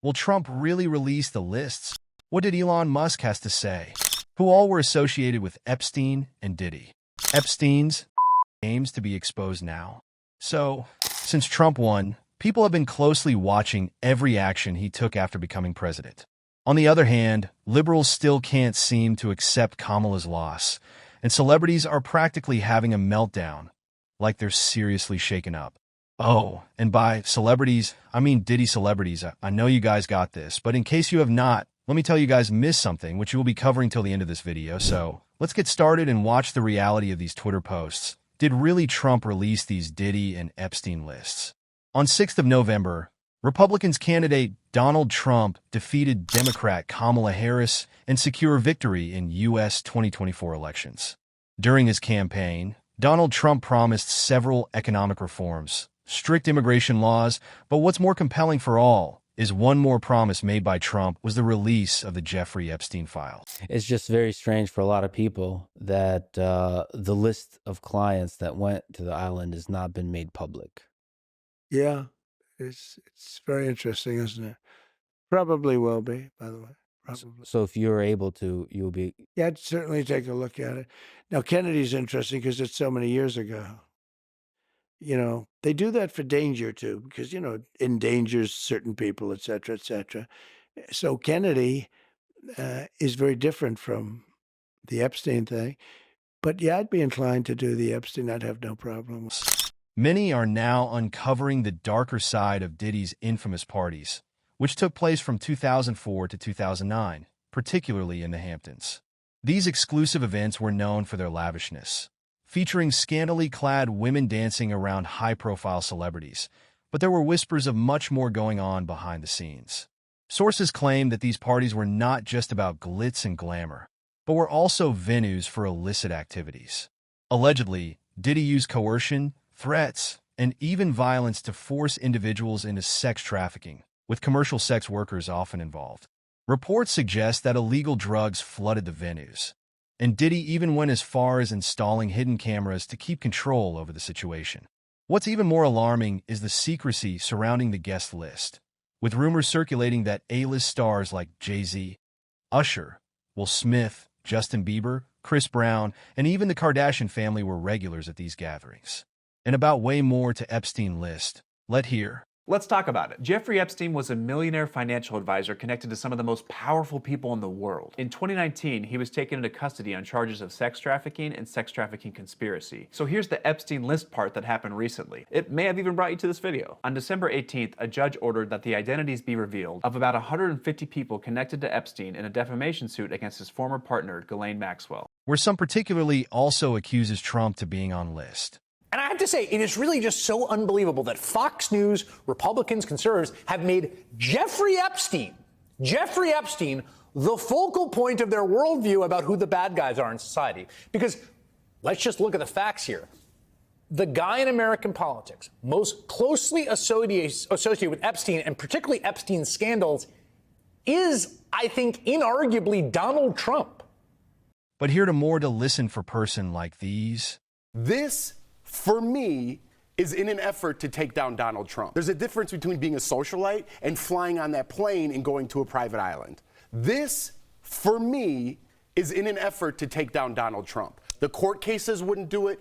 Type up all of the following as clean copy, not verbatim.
Will Trump really release the lists? What did Elon Musk has to say? Who all were associated with Epstein and Diddy? Epstein's aims to be exposed now. So, since Trump won, people have been closely watching every action he took after becoming president. On the other hand, liberals still can't seem to accept Kamala's loss, and celebrities are practically having a meltdown, like they're seriously shaken up. Oh, and by celebrities, I mean Diddy celebrities. I know you guys got this, but in case you have not, let me tell you guys missed something, which we will be covering till the end of this video. So let's get started and watch the reality of these Twitter posts. Did really Trump release these Diddy and Epstein lists? On 6th of November, Republicans candidate Donald Trump defeated Democrat Kamala Harris and secure victory in U.S. 2024 elections. During his campaign, Donald Trump promised several economic reforms, strict immigration laws, but what's more compelling for all is one more promise made by Trump was the release of the Jeffrey Epstein file. It's just very strange for a lot of people that the list of clients that went to the island has not been made public. Yeah, it's very interesting, isn't it? Probably will be, by the way. Probably. So if you're able to, you'll be... Yeah, I'd certainly take a look at it. Now, Kennedy's interesting because it's so many years ago. You know, they do that for danger, too, because, you know, it endangers certain people, et cetera, et cetera. So Kennedy is very different from the Epstein thing. But, yeah, I'd be inclined to do the Epstein. I'd have no problem with it. Many are now uncovering the darker side of Diddy's infamous parties, which took place from 2004 to 2009, particularly in the Hamptons. These exclusive events were known for their lavishness, featuring scantily clad women dancing around high-profile celebrities, but there were whispers of much more going on behind the scenes. Sources claim that these parties were not just about glitz and glamour, but were also venues for illicit activities. Allegedly, Diddy used coercion, threats, and even violence to force individuals into sex trafficking, with commercial sex workers often involved. Reports suggest that illegal drugs flooded the venues, and Diddy even went as far as installing hidden cameras to keep control over the situation. What's even more alarming is the secrecy surrounding the guest list, with rumors circulating that A-list stars like Jay-Z, Usher, Will Smith, Justin Bieber, Chris Brown, and even the Kardashian family were regulars at these gatherings. And about way more to Epstein list. Let's hear. Let's talk about it. Jeffrey Epstein was a millionaire financial advisor connected to some of the most powerful people in the world. In 2019, he was taken into custody on charges of sex trafficking and sex trafficking conspiracy. So here's the Epstein list part that happened recently. It may have even brought you to this video. On December 18th, a judge ordered that the identities be revealed of about 150 people connected to Epstein in a defamation suit against his former partner, Ghislaine Maxwell. Where some particularly also accuses Trump to being on list. And I have to say, it is really just so unbelievable that Fox News, Republicans, conservatives have made Jeffrey Epstein, the focal point of their worldview about who the bad guys are in society. Because let's just look at the facts here. The guy in American politics most closely associated with Epstein, and particularly Epstein's scandals, is, I think, inarguably Donald Trump. But here to more to listen for person like these. This, for me, is in an effort to take down Donald Trump. There's a difference between being a socialite and flying on that plane and going to a private island. This, for me, is in an effort to take down Donald Trump. The court cases wouldn't do it.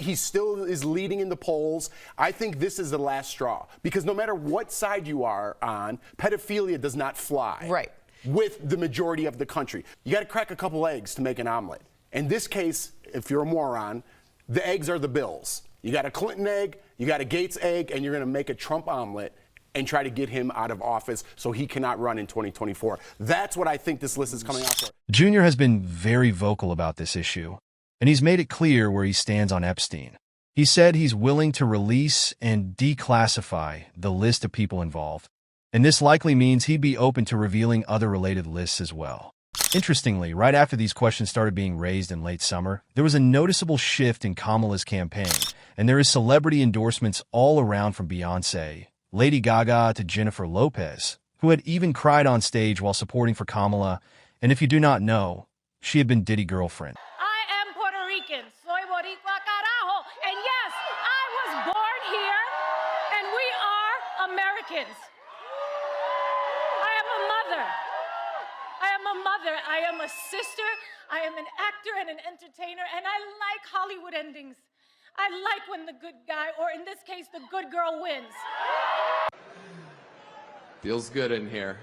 He still is leading in the polls. I think this is the last straw. Because no matter what side you are on, pedophilia does not fly. Right. With the majority of the country. You got to crack a couple eggs to make an omelet. In this case, if you're a moron, the eggs are the bills. You got a Clinton egg, you got a Gates egg, and you're going to make a Trump omelet and try to get him out of office so he cannot run in 2024. That's what I think this list is coming out for. Junior has been very vocal about this issue, and he's made it clear where he stands on Epstein. He said he's willing to release and declassify the list of people involved, and this likely means he'd be open to revealing other related lists as well. Interestingly, right after these questions started being raised in late summer, there was a noticeable shift in Kamala's campaign, and there is celebrity endorsements all around from Beyoncé, Lady Gaga to Jennifer Lopez, who had even cried on stage while supporting for Kamala, and if you do not know, she had been Diddy girlfriend. I am Puerto Rican, soy boricua carajo, and yes, I was born here, and we are Americans. mother. I am a mother. I am a sister. I am an actor and an entertainer, and I like Hollywood endings. I like when the good guy, or in this case, the good girl wins. Feels good in here.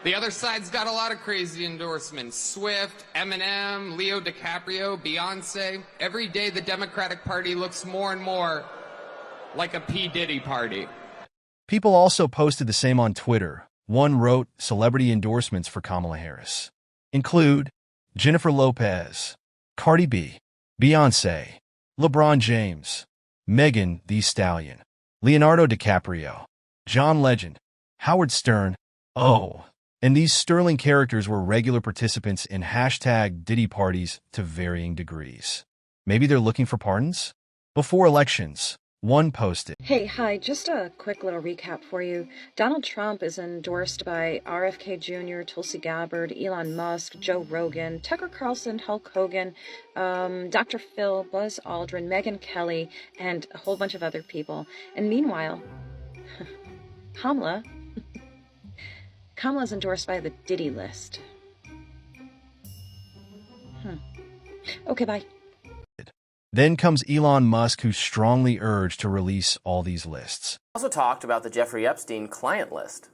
The other side's got a lot of crazy endorsements. Swift, Eminem, Leo DiCaprio, Beyonce. Every day the Democratic Party looks more and more like a P. Diddy party. People also posted the same on Twitter. One wrote celebrity endorsements for Kamala Harris. Include Jennifer Lopez, Cardi B, Beyonce, LeBron James, Megan Thee Stallion, Leonardo DiCaprio, John Legend, Howard Stern. Oh, and these sterling characters were regular participants in hashtag Diddy parties to varying degrees. Maybe they're looking for pardons? Before elections, one posted, Hey, hi, just a quick little recap for you. Donald Trump is endorsed by RFK Jr., Tulsi Gabbard, Elon Musk, Joe Rogan, Tucker Carlson, Hulk Hogan, Dr. Phil, Buzz Aldrin, Megyn Kelly, and a whole bunch of other people. And meanwhile, Kamala's endorsed by the Diddy list. Okay, bye. Then comes Elon Musk, who strongly urged to release all these lists. Also talked about the Jeffrey Epstein client list.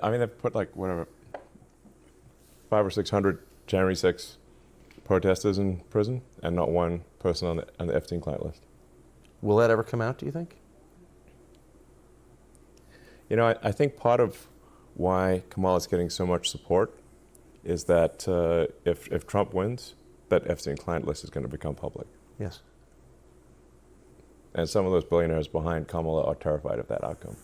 I mean, they've put like, whatever, 500 or 600 January 6 protesters in prison and not one person on the Epstein client list. Will that ever come out, do you think? You know, I think part of why Kamala's getting so much support is that if Trump wins, that Epstein client list is going to become public. Yes. And some of those billionaires behind Kamala are terrified of that outcome.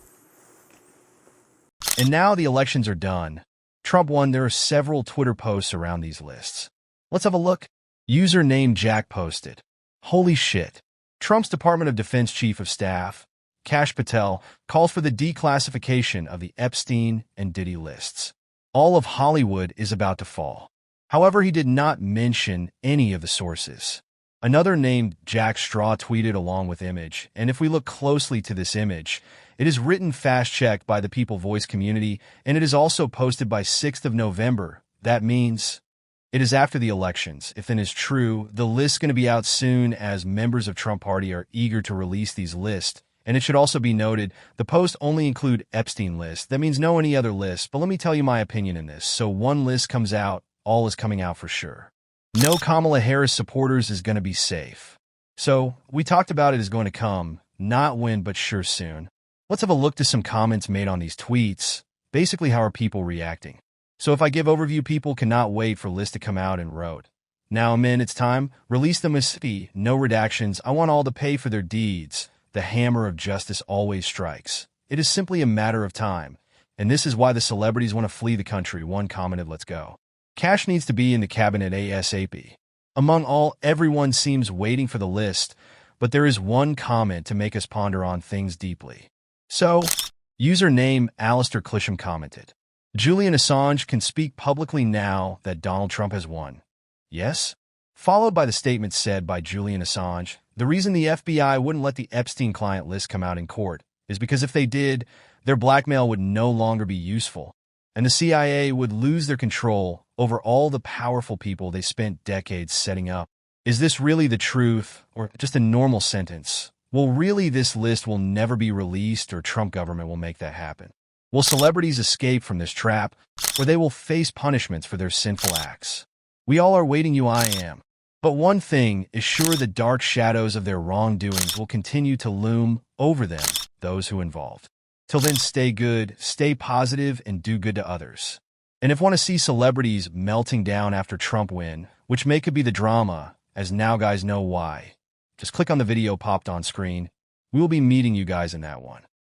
And now the elections are done. Trump won. There are several Twitter posts around these lists. Let's have a look. User named Jack posted, "Holy shit. Trump's Department of Defense Chief of Staff, Kash Patel, calls for the declassification of the Epstein and Diddy lists. All of Hollywood is about to fall." However, he did not mention any of the sources. Another named Jack Straw tweeted along with image, and if we look closely to this image, it is written fast-checked by the People Voice community, and it is also posted by 6th of November. That means it is after the elections. If it is true, the list's going to be out soon as members of Trump Party are eager to release these lists. And it should also be noted, the posts only include Epstein lists. That means no any other lists, but let me tell you my opinion in this. So one list comes out, all is coming out for sure. No Kamala Harris supporters is going to be safe. So we talked about it is going to come, not when, but sure soon. Let's have a look to some comments made on these tweets. Basically, how are people reacting? So if I give overview, people cannot wait for list to come out and wrote, "Now, men, it's time. Release the Mississippi. No redactions. I want all to pay for their deeds. The hammer of justice always strikes. It is simply a matter of time. And this is why the celebrities want to flee the country." One commented, "Let's go. Cash needs to be in the cabinet ASAP." Among all, everyone seems waiting for the list, but there is one comment to make us ponder on things deeply. So, username Alistair Clisham commented, "Julian Assange can speak publicly now that Donald Trump has won. Yes?" Followed by the statement said by Julian Assange, "The reason the FBI wouldn't let the Epstein client list come out in court is because if they did, their blackmail would no longer be useful, and the CIA would lose their control over all the powerful people they spent decades setting up. Is this really the truth, or just a normal sentence? Well, really, this list will never be released, or Trump government will make that happen. Will celebrities escape from this trap, or they will face punishments for their sinful acts? We all are waiting, I am. But one thing is sure, the dark shadows of their wrongdoings will continue to loom over them, those who involved. Till then, stay good, stay positive, and do good to others. And if you want to see celebrities melting down after Trump win, which could be the drama, as now guys know why, just click on the video popped on screen. We will be meeting you guys in that one.